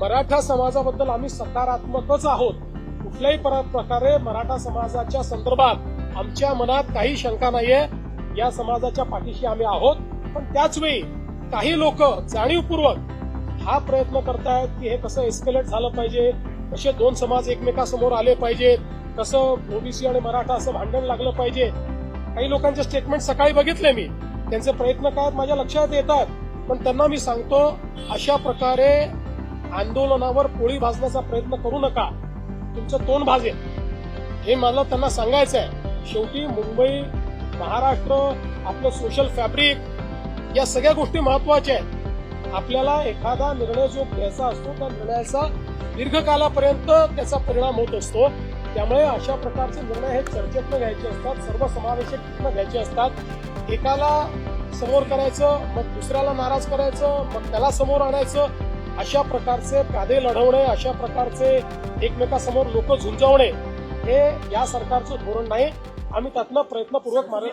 मराठा समाजाबद्दल आम्ही सकारात्मकच आहोत. कुठल्याही प्रकारे मराठा समाजाच्या संदर्भात आमच्या मनात काही शंका नाहीये. या समाजाच्या पाठीशी आम्ही आहोत. पण त्याच वेळी काही लोक जाणीवपूर्वक हा प्रयत्न करतायत की हे कसं एस्केलेट झालं पाहिजे, कसे दोन समाज एकमेकासमोर आले पाहिजेत, कसं ओबीसी आणि मराठा असं भांडण लागलं पाहिजे. काही लोकांचे स्टेटमेंट सकाळी बघितले मी, त्यांचे प्रयत्न काय माझ्या लक्षात येतात. पण त्यांना मी सांगतो, अशा प्रकारे आंदोलनावर पोळी भाजण्याचा प्रयत्न करू नका, तुमचं तोंड भाजेल. हे मला त्यांना सांगायचं आहे. शेवटी मुंबई, महाराष्ट्र, आपलं सोशल फॅब्रिक, या सगळ्या गोष्टी महत्वाच्या आहेत. आपल्याला एखादा निर्णय जो घ्यायचा असतो त्या निर्णयाचा दीर्घकालापर्यंत त्याचा परिणाम होत असतो. त्यामुळे अशा प्रकारचे निर्णय हे चर्चेतनं घ्यायचे असतात, सर्वसमावेशक घ्यायचे असतात. एकाला समोर करायचं, मग दुसऱ्याला नाराज करायचं, मग त्याला समोर आणायचं. अशा प्रकारचे कायदे लढवणे, अशा प्रकारचे एकमेकासमोर लोक झुंजवणे हे या सरकारचं धोरण नाही. आम्ही त्यातनं प्रयत्नपूर्वक मार्ग